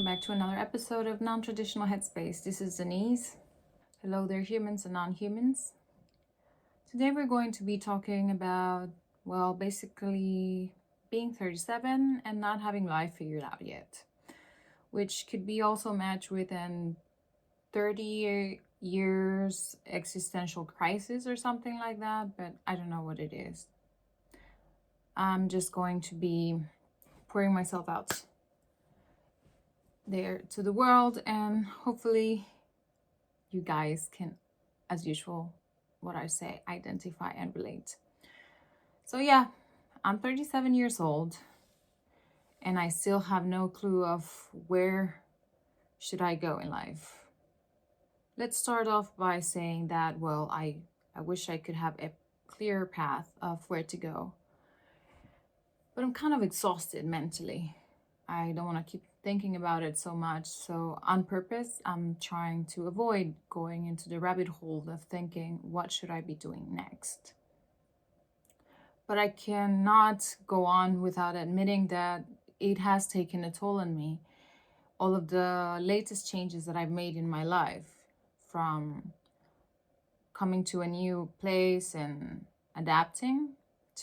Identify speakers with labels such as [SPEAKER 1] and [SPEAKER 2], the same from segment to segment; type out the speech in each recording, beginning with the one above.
[SPEAKER 1] back to another episode of Non-Traditional Headspace. This is Denisse. Hello there, humans and non-humans. Today we're going to be talking about, basically being 37 and not having life figured out yet, which could be also matched with an 30 years existential crisis or something like that, but I don't know what it is. I'm just going to be pouring myself out there to the world, and hopefully you guys can, as usual, what I say, identify and relate. So yeah, I'm 37 years old and I still have no clue of where should I go in life. Let's start off by saying that, I wish I could have a clear path of where to go, but I'm kind of exhausted mentally. I don't want to keep thinking about it so much. So on purpose, I'm trying to avoid going into the rabbit hole of thinking, what should I be doing next? But I cannot go on without admitting that it has taken a toll on me. All of the latest changes that I've made in my life, from coming to a new place and adapting,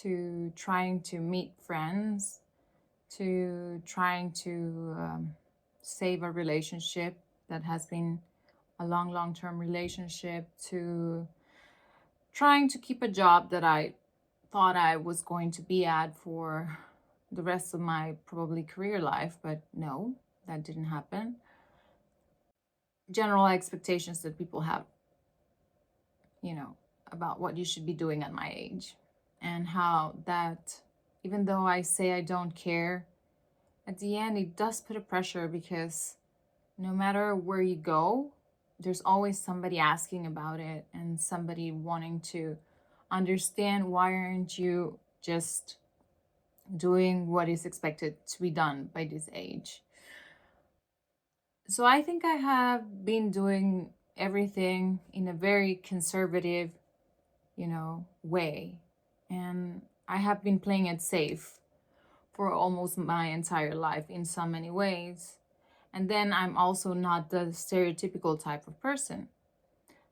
[SPEAKER 1] to trying to meet friends, to trying to save a relationship that has been a long-term relationship, to trying to keep a job that I thought I was going to be at for the rest of my probably career life, but no, that didn't happen. General expectations that people have, about what you should be doing at my age, and how that, even though I say I don't care, at the end it does put a pressure, because no matter where you go, there's always somebody asking about it and somebody wanting to understand why aren't you just doing what is expected to be done by this age. So I think I have been doing everything in a very conservative, way. And I have been playing it safe for almost my entire life in so many ways. And then I'm also not the stereotypical type of person.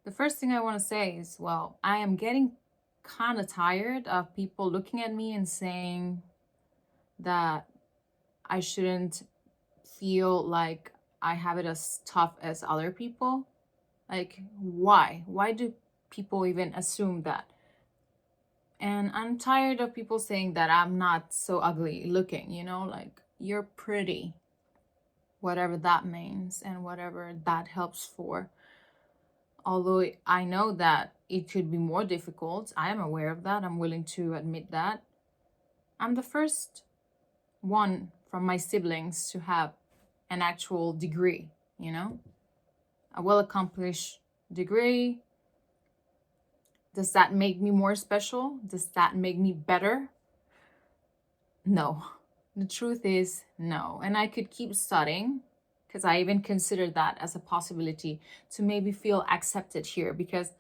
[SPEAKER 1] The first thing I want to say is, I am getting kind of tired of people looking at me and saying that I shouldn't feel like I have it as tough as other people. Like, why? Why do people even assume that? And I'm tired of people saying that I'm not so ugly looking, like, you're pretty, whatever that means and whatever that helps for. Although I know that it could be more difficult, I am aware of that, I'm willing to admit that. I'm the first one from my siblings to have an actual degree, a well-accomplished degree. Does that make me more special? Does that make me better? No. The truth is no. And I could keep studying, because I even considered that as a possibility to maybe feel accepted here. Because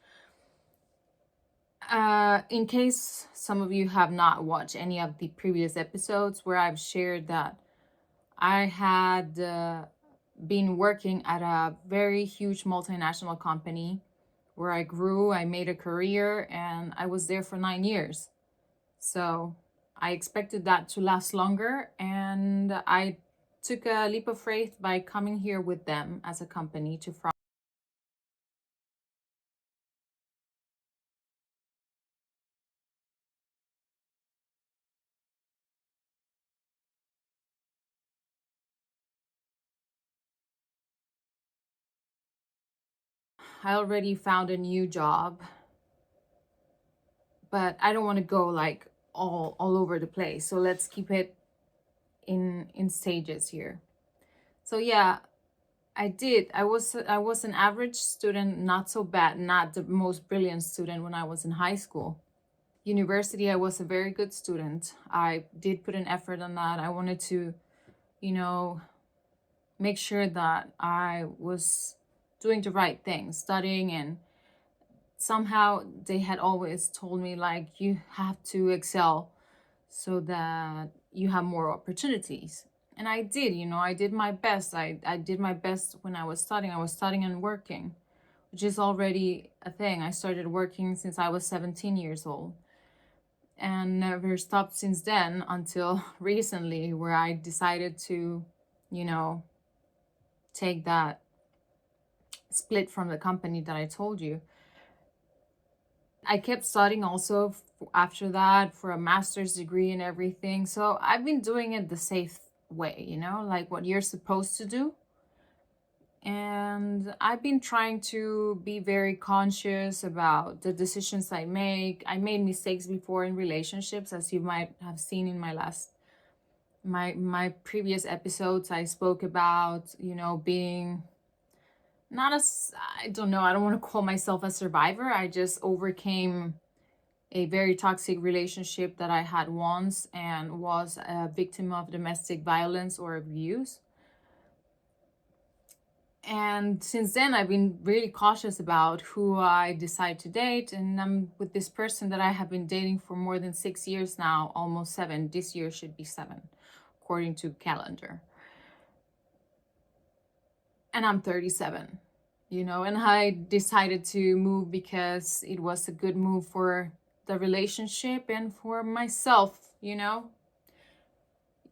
[SPEAKER 1] in case some of you have not watched any of the previous episodes where I've shared that I had been working at a very huge multinational company where I grew, I made a career, and I was there for 9 years. So I expected that to last longer, and I took a leap of faith by coming here with them as a company to France. I already found a new job, but I don't want to go like all over the place. So let's keep it in stages here. So yeah, I did. I was an average student, not so bad, not the most brilliant student when I was in high school. University, I was a very good student. I did put an effort on that. I wanted to, make sure that I was doing the right thing, studying, and somehow they had always told me, like, you have to excel so that you have more opportunities. And I did, I did my best. I did my best when I was studying. I was studying and working, which is already a thing. I started working since I was 17 years old and never stopped since then until recently, where I decided to, take that split from the company that I told you. I kept studying also after that for a master's degree and everything. So I've been doing it the safe way, like what you're supposed to do. And I've been trying to be very conscious about the decisions I make. I made mistakes before in relationships, as you might have seen in my previous episodes. I spoke about, being not as, I don't know, I don't want to call myself a survivor. I just overcame a very toxic relationship that I had once and was a victim of domestic violence or abuse. And since then, I've been really cautious about who I decide to date. And I'm with this person that I have been dating for more than 6 years now, almost 7. This year should be 7, according to calendar. And I'm 37, and I decided to move because it was a good move for the relationship and for myself,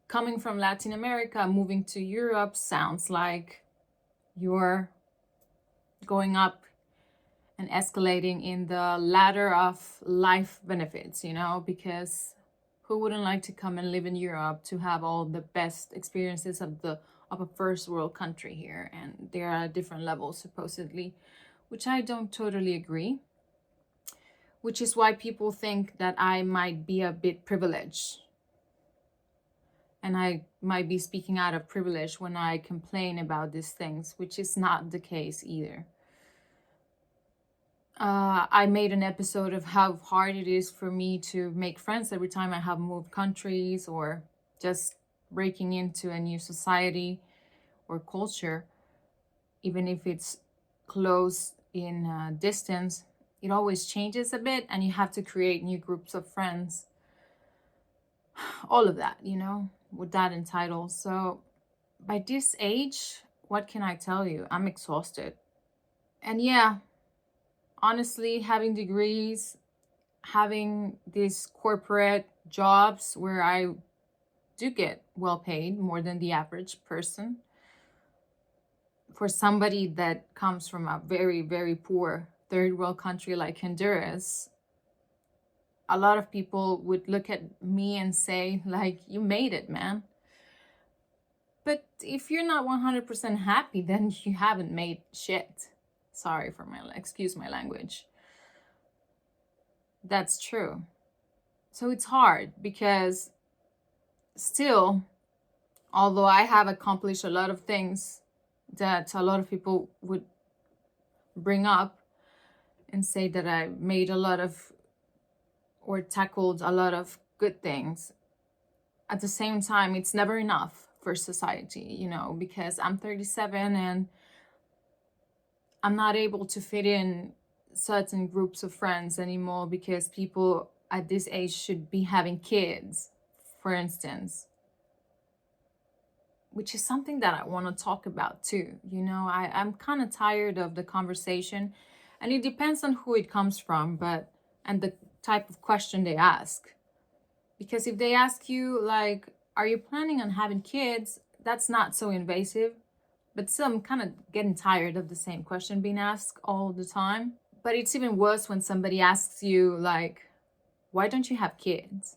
[SPEAKER 1] Coming from Latin America, moving to Europe sounds like you're going up and escalating in the ladder of life benefits, because who wouldn't like to come and live in Europe to have all the best experiences of a first world country here? And there are different levels supposedly, which I don't totally agree, which is why people think that I might be a bit privileged. And I might be speaking out of privilege when I complain about these things, which is not the case either. I made an episode of how hard it is for me to make friends every time I have moved countries or just breaking into a new society or culture. Even if it's close in distance, it always changes a bit and you have to create new groups of friends. All of that, what that entitles. So by this age, what can I tell you? I'm exhausted. And yeah, honestly, having degrees, having these corporate jobs where I do get well paid, more than the average person, for somebody that comes from a very, very poor third world country like Honduras, a lot of people would look at me and say, like, you made it, man. But if you're not 100% happy, then you haven't made shit. Sorry for excuse my language. That's true. So it's hard because still, although I have accomplished a lot of things that a lot of people would bring up and say that I made a lot of or tackled a lot of good things, at the same time, it's never enough for society, because I'm 37 and I'm not able to fit in certain groups of friends anymore because people at this age should be having kids, for instance, which is something that I want to talk about too. I'm kind of tired of the conversation, and it depends on who it comes from, and the type of question they ask. Because if they ask you, like, are you planning on having kids? That's not so invasive. But still, I'm kind of getting tired of the same question being asked all the time. But it's even worse when somebody asks you, like, why don't you have kids?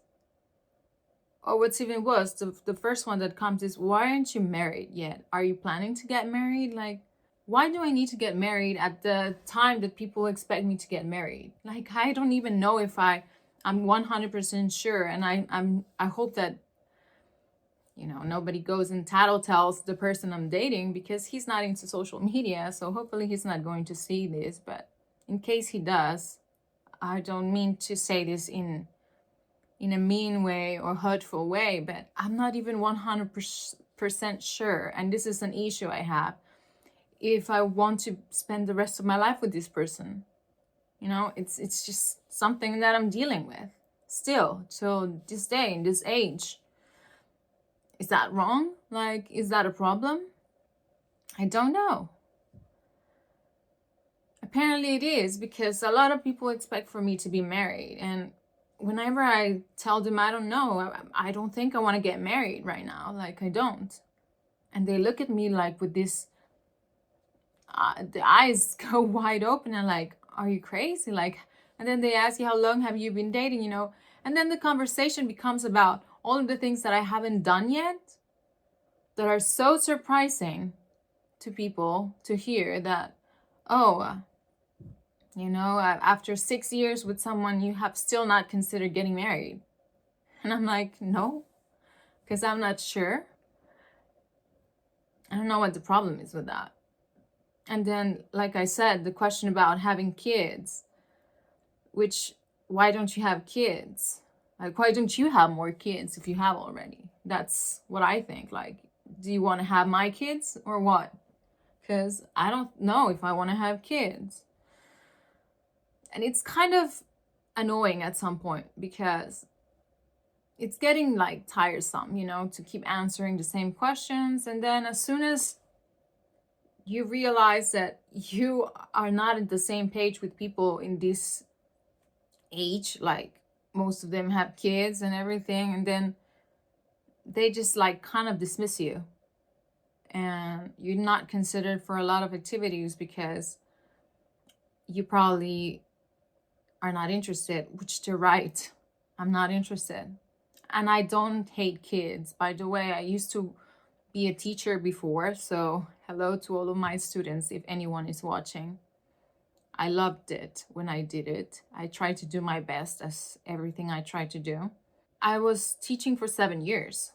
[SPEAKER 1] Or what's even worse, the first one that comes is, why aren't you married yet? Are you planning to get married? Like, why do I need to get married at the time that people expect me to get married? Like, I don't even know if I'm 100% sure. And I hope that, nobody goes and tattletales the person I'm dating, because he's not into social media. So hopefully he's not going to see this. But in case he does, I don't mean to say this in a mean way or hurtful way, but I'm not even 100% sure. And this is an issue I have. If I want to spend the rest of my life with this person, it's just something that I'm dealing with still till this day, in this age. Is that wrong? Like, is that a problem? I don't know. Apparently it is, because a lot of people expect for me to be married, and whenever I tell them I don't know, I don't think I want to get married right now, like I don't. And they look at me like with this, the eyes go wide open and like, are you crazy? Like, and then they ask you, how long have you been dating, you know? And then the conversation becomes about all of the things that I haven't done yet that are so surprising to people to hear that, oh, you know, after 6 years with someone, you have still not considered getting married. And I'm like, no, because I'm not sure. I don't know what the problem is with that. And then, like I said, the question about having kids, which, why don't you have kids? Like, why don't you have more kids if you have already? That's what I think. Like, do you want to have my kids or what? Because I don't know if I want to have kids. And it's kind of annoying at some point, because it's getting like tiresome, you know, to keep answering the same questions. And then as soon as you realize that you are not at the same page with people in this age, like most of them have kids and everything, and then they just like kind of dismiss you, and you're not considered for a lot of activities because you probably are not interested, which they're right. I'm not interested. And I don't hate kids. By the way, I used to be a teacher before, so hello to all of my students if anyone is watching. I loved it when I did it. I tried to do my best, as everything I tried to do. I was teaching for 7 years.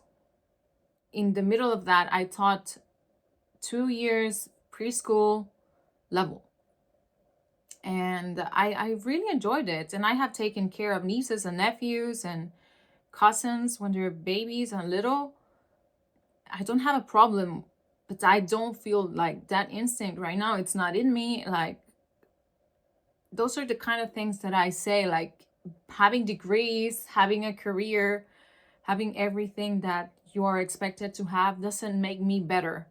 [SPEAKER 1] In the middle of that, I taught 2 years preschool level. And I really enjoyed it. And I have taken care of nieces and nephews and cousins when they're babies and little. I don't have a problem, but I don't feel like that instinct right now. It's not in me. Like, those are the kind of things that I say, like having degrees, having a career, having everything that you are expected to have doesn't make me better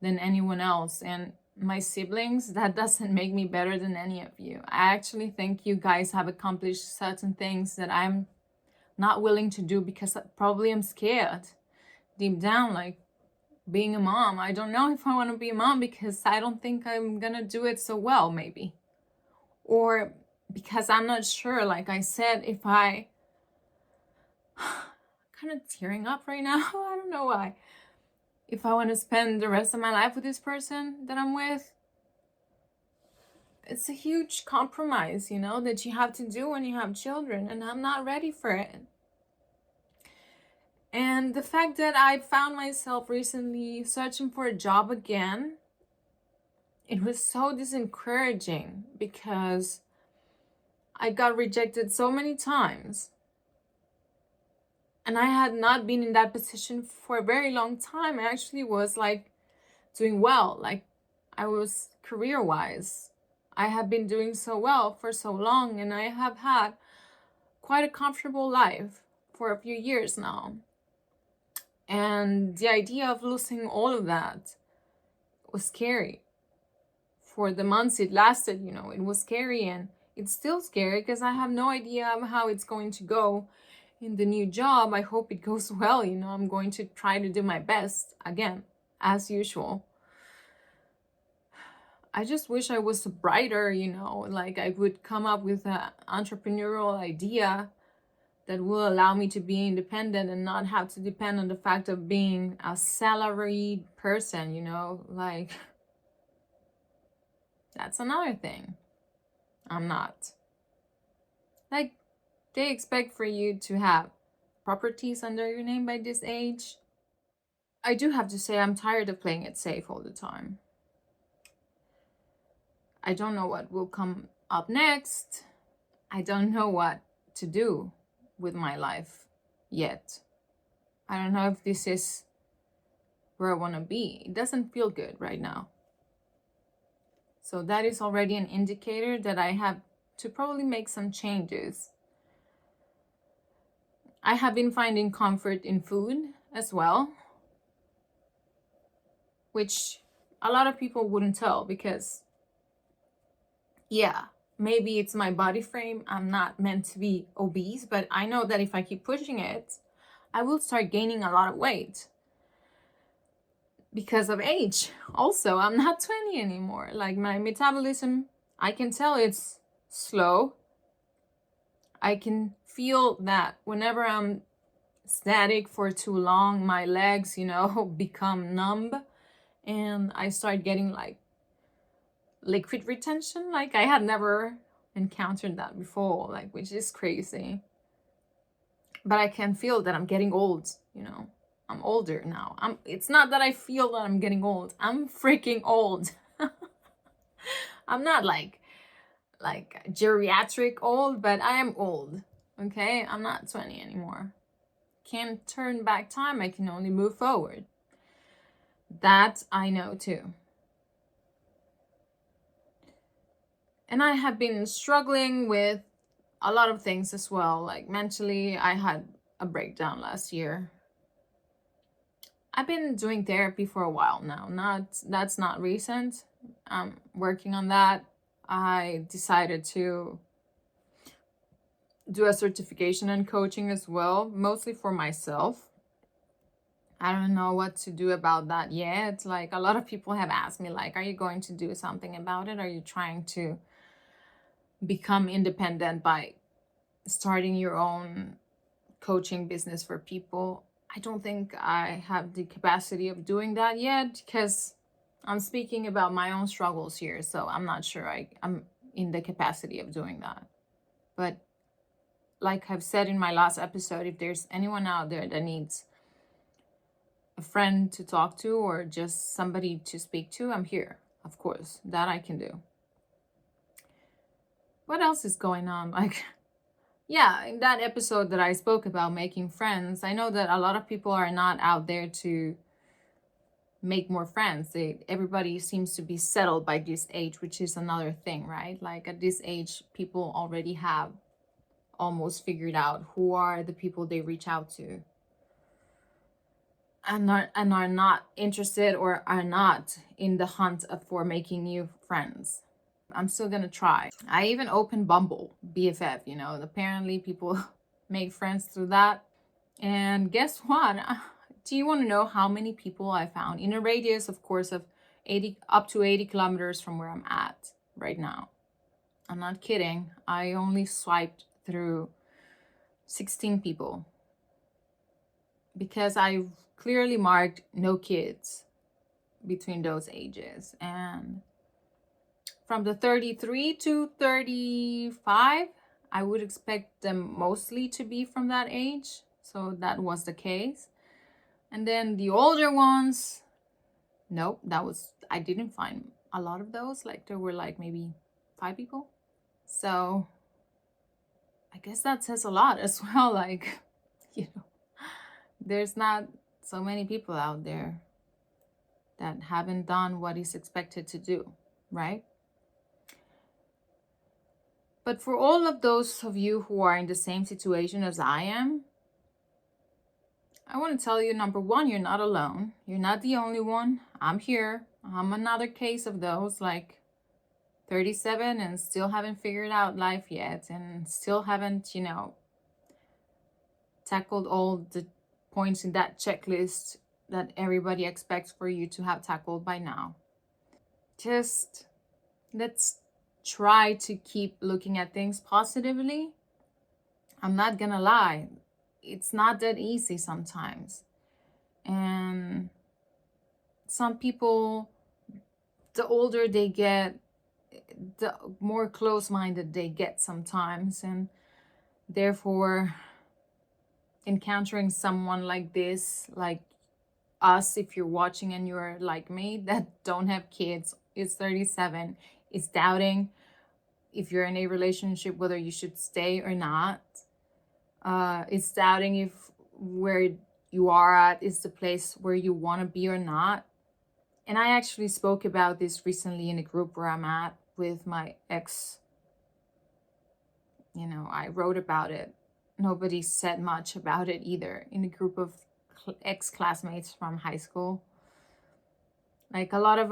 [SPEAKER 1] than anyone else. And my siblings, that doesn't make me better than any of you. I actually think you guys have accomplished certain things that I'm not willing to do because probably I'm scared deep down, like being a mom. I don't know if I want to be a mom because I don't think I'm gonna do it so well, maybe. Or because I'm not sure, like I said, if I kind of tearing up right now. I don't know why. If I want to spend the rest of my life with this person that I'm with, it's a huge compromise, you know, that you have to do when you have children, and I'm not ready for it. And the fact that I found myself recently searching for a job again, it was so disencouraging because I got rejected so many times. And I had not been in that position for a very long time. I actually was like doing well. Like, I was career-wise. I have been doing so well for so long, and I have had quite a comfortable life for a few years now. And the idea of losing all of that was scary. For the months it lasted, you know, it was scary, and it's still scary because I have no idea how it's going to go in the new job. I hope it goes well, you know. I'm going to try to do my best again, as usual. I just wish I was brighter, you know, like I would come up with an entrepreneurial idea that will allow me to be independent and not have to depend on the fact of being a salaried person, you know, like that's another thing. I'm not. Like, they expect for you to have properties under your name by this age. I do have to say I'm tired of playing it safe all the time. I don't know what will come up next. I don't know what to do with my life yet. I don't know if this is where I want to be. It doesn't feel good right now. So that is already an indicator that I have to probably make some changes. I have been finding comfort in food. as well, which a lot of people wouldn't tell because, yeah, maybe it's my body frame. I'm not meant to be obese, but I know that if I keep pushing it, I will start gaining a lot of weight because of age. Also, I'm not 20 anymore. Like my metabolism, I can tell it's slow. I can feel that whenever I'm static for too long, my legs, become numb and I start getting like liquid retention. Like I had never encountered that before, like, which is crazy. But I can feel that I'm getting old, I'm older now. It's not that I feel that I'm getting old. I'm freaking old. I'm not like geriatric old, but I am old. Okay? I'm not 20 anymore. Can't turn back time. I can only move forward. That I know too. And I have been struggling with a lot of things as well. Like mentally, I had a breakdown last year. I've been doing therapy for a while now. That's not recent. I'm working on that. I decided to do a certification in coaching as well, mostly for myself. I don't know what to do about that yet. Like a lot of people have asked me, like, are you going to do something about it? Are you trying to become independent by starting your own coaching business for people? I don't think I have the capacity of doing that yet because I'm speaking about my own struggles here. So I'm not sure I'm in the capacity of doing that. But like I've said in my last episode, if there's anyone out there that needs a friend to talk to or just somebody to speak to, I'm here. Of course, that I can do. What else is going on? Like, yeah, in that episode that I spoke about making friends, I know that a lot of people are not out there to make more friends. Everybody seems to be settled by this age, which is another thing, right? Like at this age, people already have almost figured out who are the people they reach out to and are not interested or are not in the hunt for making new friends. I'm still gonna try. I even opened Bumble, BFF, apparently people make friends through that. And guess what? Do you want to know how many people I found in a radius, of course, of 80 up to 80 kilometers from where I'm at right now? I'm not kidding. I only swiped through 16 people because I clearly marked no kids between those ages. And from the 33 to 35, I would expect them mostly to be from that age. So that was the case. And then the older ones, nope, I didn't find a lot of those. Like there were like maybe 5 people. So I guess that says a lot as well. Like, there's not so many people out there that haven't done what is expected to do, right? But for all of those of you who are in the same situation as I am, I want to tell you, number one, you're not alone. You're not the only one. I'm here. I'm another case of those, like 37 and still haven't figured out life yet and still haven't, tackled all the points in that checklist that everybody expects for you to have tackled by now. Just let's try to keep looking at things positively. I'm not gonna lie, it's not that easy sometimes. And some people, the older they get, the more close-minded they get sometimes, and therefore encountering someone like this, like us, if you're watching and you're like me that don't have kids, is 37, is doubting if you're in a relationship whether you should stay or not. It's doubting if where you are at is the place where you want to be or not. And I actually spoke about this recently in a group where I'm at with my ex. I wrote about it. Nobody said much about it either in a group of ex-classmates from high school. Like a lot of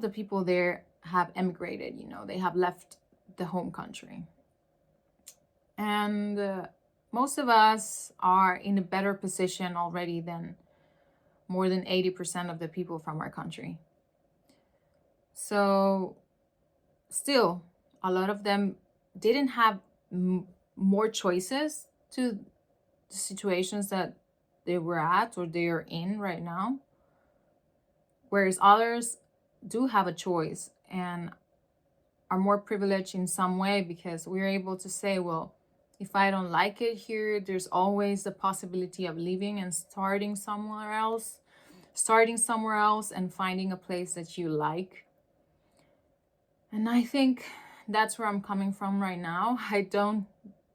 [SPEAKER 1] the people there have emigrated, you know, they have left the home country. And most of us are in a better position already than more than 80% of the people from our country. So still, a lot of them didn't have more choices to the situations that they were at or they are in right now. Whereas others do have a choice and are more privileged in some way because we're able to say, well, if I don't like it here, there's always the possibility of leaving and starting somewhere else and finding a place that you like. And I think that's where I'm coming from right now. I don't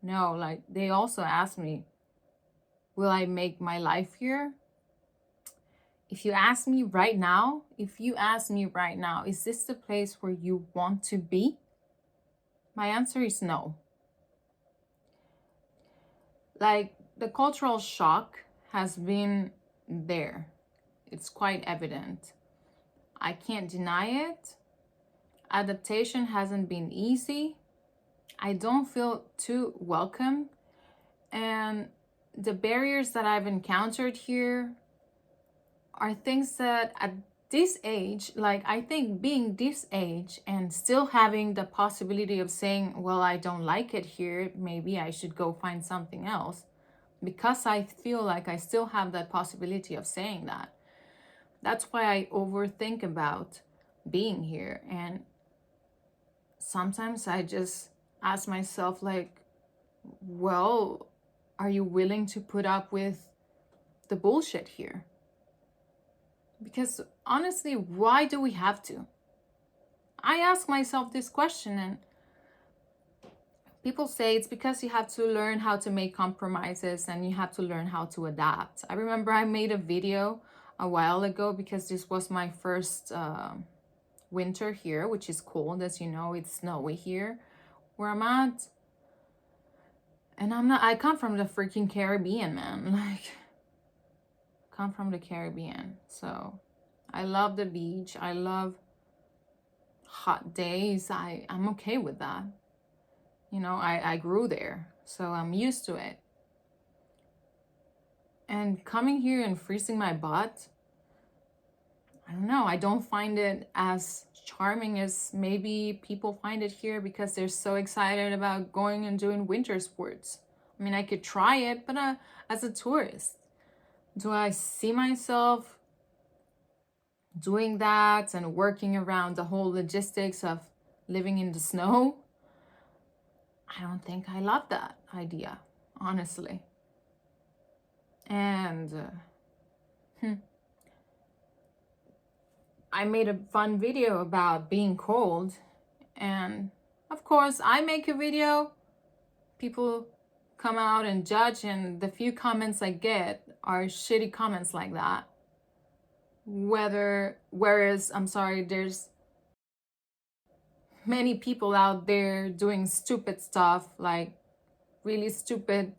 [SPEAKER 1] know. Like, they also asked me, will I make my life here? If you ask me right now, is this the place where you want to be? My answer is no. Like, the cultural shock has been there. It's quite evident. I can't deny it. Adaptation hasn't been easy. I don't feel too welcome. And the barriers that I've encountered here are things that at this age, like I think being this age and still having the possibility of saying, well, I don't like it here, maybe I should go find something else, because I feel like I still have that possibility of saying that. That's why I overthink about being here. And sometimes I just ask myself, like, well, are you willing to put up with the bullshit here? Because honestly, why do we have to? I ask myself this question, and people say it's because you have to learn how to make compromises and you have to learn how to adapt. I remember I made a video a while ago because this was my first winter here, which is cold. As you know, it's snowy here where I'm at. And I come from the freaking Caribbean, man. Like, come from the Caribbean. So I love the beach. I love hot days. I'm okay with that. You know, I grew there, so I'm used to it. And coming here and freezing my butt, I don't know, I don't find it as charming as maybe people find it here because they're so excited about going and doing winter sports. I mean, I could try it, but as a tourist, do I see myself doing that and working around the whole logistics of living in the snow? I don't think I love that idea, honestly. And I made a fun video about being cold. And of course, I make a video, people come out and judge, and the few comments I get are shitty comments like that. Whereas, I'm sorry, there's many people out there doing stupid stuff, like really stupid,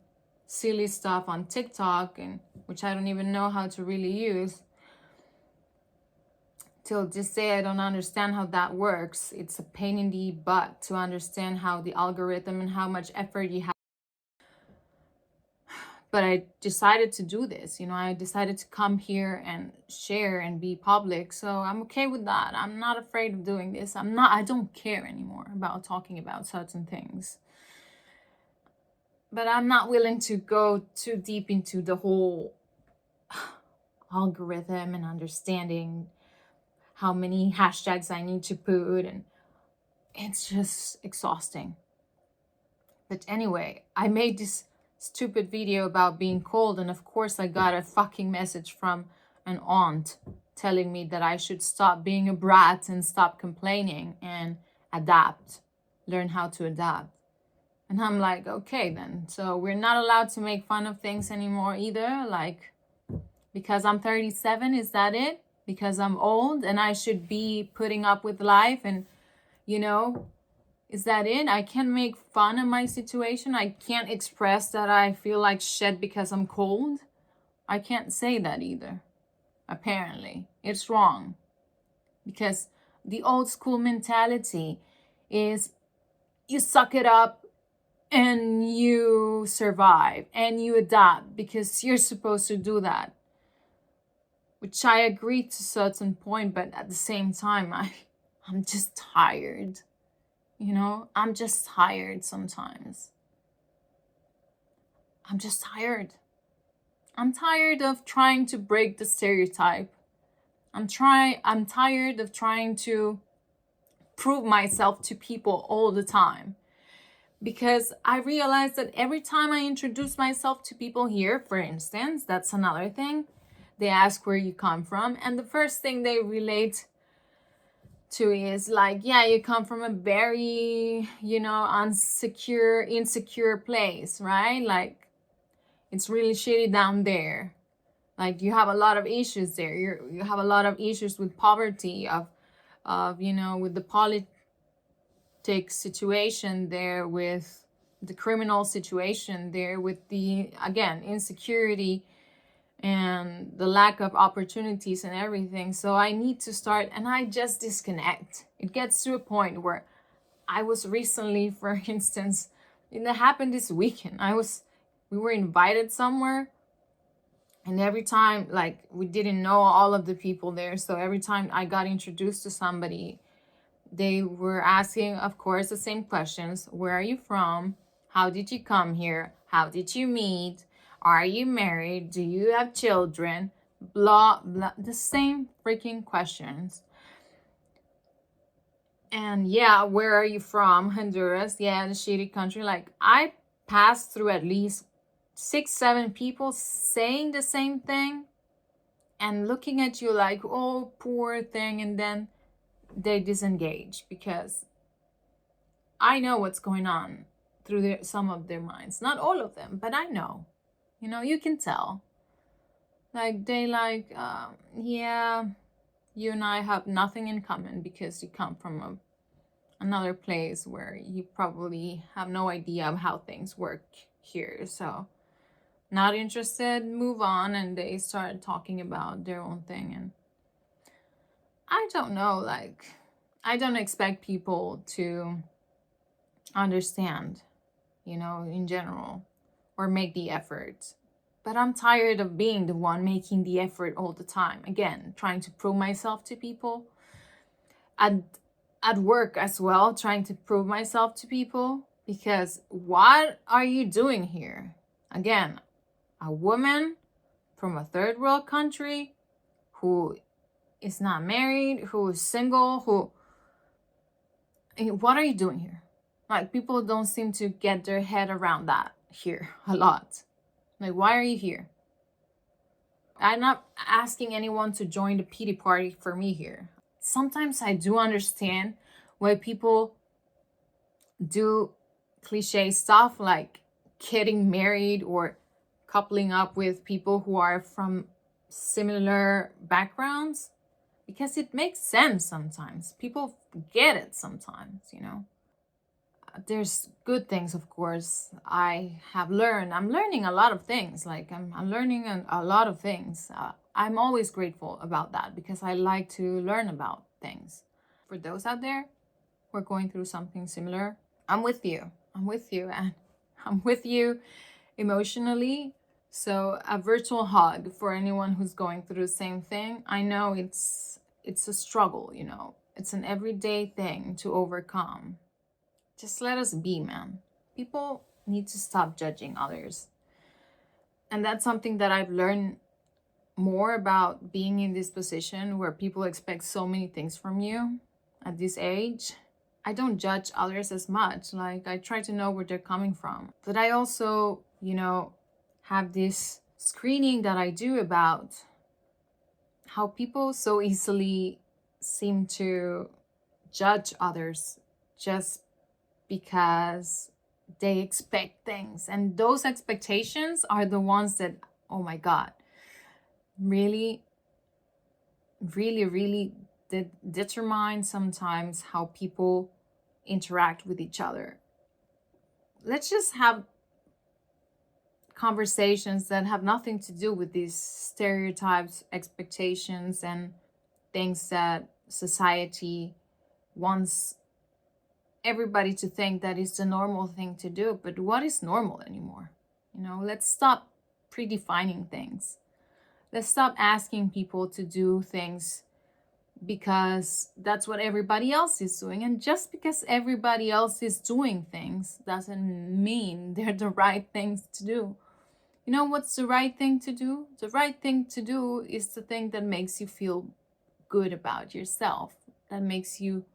[SPEAKER 1] silly stuff on TikTok, and which I don't even know how to really use. Till this day, I don't understand how that works. It's a pain in the butt to understand how the algorithm and how much effort you have. But I decided to do this, you know, I decided to come here and share and be public. So I'm okay with that. I'm not afraid of doing this. I don't care anymore about talking about certain things. But I'm not willing to go too deep into the whole algorithm and understanding how many hashtags I need to put, and it's just exhausting. But anyway, I made this stupid video about being cold, and of course I got a fucking message from an aunt telling me that I should stop being a brat and stop complaining and adapt, learn how to adapt. And I'm like, okay then, so we're not allowed to make fun of things anymore either, like, because I'm 37, is that it? Because I'm old and I should be putting up with life, and, you know, is that it? I can't make fun of my situation. I can't express that I feel like shit because I'm cold. I can't say that either. Apparently, it's wrong, because the old school mentality is you suck it up and you survive and you adapt because you're supposed to do that, which I agree to a certain point, but at the same time, I'm just tired. I'm just tired sometimes. I'm just tired. I'm tired of trying to break the stereotype. I'm tired of trying to prove myself to people all the time. Because I realize that every time I introduce myself to people here, for instance, that's another thing, they ask where you come from, and the first thing they relate to is like, yeah, you come from a very, insecure place, right? Like, it's really shitty down there. Like, you have a lot of issues there. You have a lot of issues with poverty, of with the politics situation there, with the criminal situation there, with the, again, insecurity and the lack of opportunities and everything. So I need to start, and I just disconnect. It gets to a point where I was recently, for instance, and that happened this weekend. We were invited somewhere, and every time, like, we didn't know all of the people there. So every time I got introduced to somebody, they were asking, of course, the same questions. Where are you from? How did you come here? How did you meet? Are you married? Do you have children? Blah, blah. The same freaking questions. And yeah, where are you from? Honduras. Yeah, the shitty country. Like, I passed through at least 6-7 people saying the same thing and looking at you like, oh, poor thing. And then they disengage, because I know what's going on through some of their minds. Not all of them, but I know. You can tell. Like, they like, yeah, you and I have nothing in common because you come from another place where you probably have no idea of how things work here. So, not interested, move on. And they started talking about their own thing. And I don't know, like, I don't expect people to understand, in general, or make the effort. But I'm tired of being the one making the effort all the time. Again, trying to prove myself to people. At work as well, trying to prove myself to people. Because what are you doing here? Again, a woman from a third world country who is not married, who is single, what are you doing here? Like, people don't seem to get their head around that here a lot. Like, why are you here? I'm not asking anyone to join the pity party for me here. Sometimes I do understand why people do cliche stuff like getting married or coupling up with people who are from similar backgrounds, because it makes sense sometimes. People get it sometimes, There's good things, of course. I'm learning a lot of things. Like, I'm learning a lot of things. I'm always grateful about that, because I like to learn about things. For those out there who are going through something similar, I'm with you. And I'm with you emotionally. So a virtual hug for anyone who's going through the same thing. I know it's a struggle, It's an everyday thing to overcome. Just let us be, man. People need to stop judging others. And that's something that I've learned more about being in this position where people expect so many things from you at this age. I don't judge others as much. Like, I try to know where they're coming from. But I also, have this screening that I do about how people so easily seem to judge others just because they expect things. And those expectations are the ones that, oh my God, really, really, really determine sometimes how people interact with each other. Let's just have conversations that have nothing to do with these stereotypes, expectations, and things that society wants everybody to think that is the normal thing to do. But what is normal anymore? You know, let's stop predefining things. Let's stop asking people to do things because that's what everybody else is doing. And just because everybody else is doing things doesn't mean they're the right things to do. You know what's the right thing to do? The right thing to do is the thing that makes you feel good about yourself, that makes you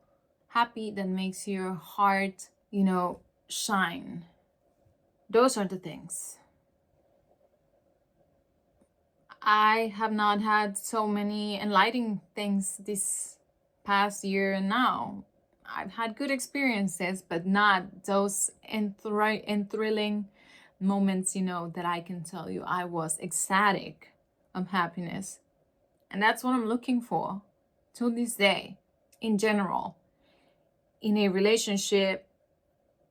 [SPEAKER 1] happy, that makes your heart, you know, shine. Those are the things. I have not had so many enlightening things this past year, and now I've had good experiences, but not those enthralling moments, you know, that I can tell you I was ecstatic of happiness. And that's what I'm looking for to this day, in general, in a relationship,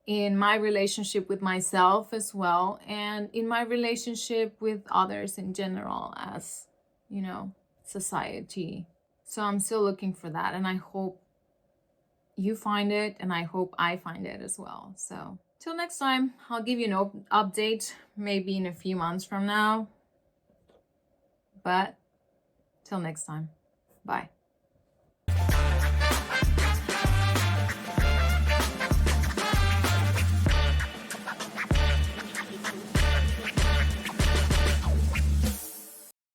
[SPEAKER 1] in my relationship with myself as well, and in my relationship with others in general, as, you know, society. So I'm still looking for that, and I hope you find it, and I hope I find it as well. So till next time, I'll give you an update maybe in a few months from now. But till next time, bye.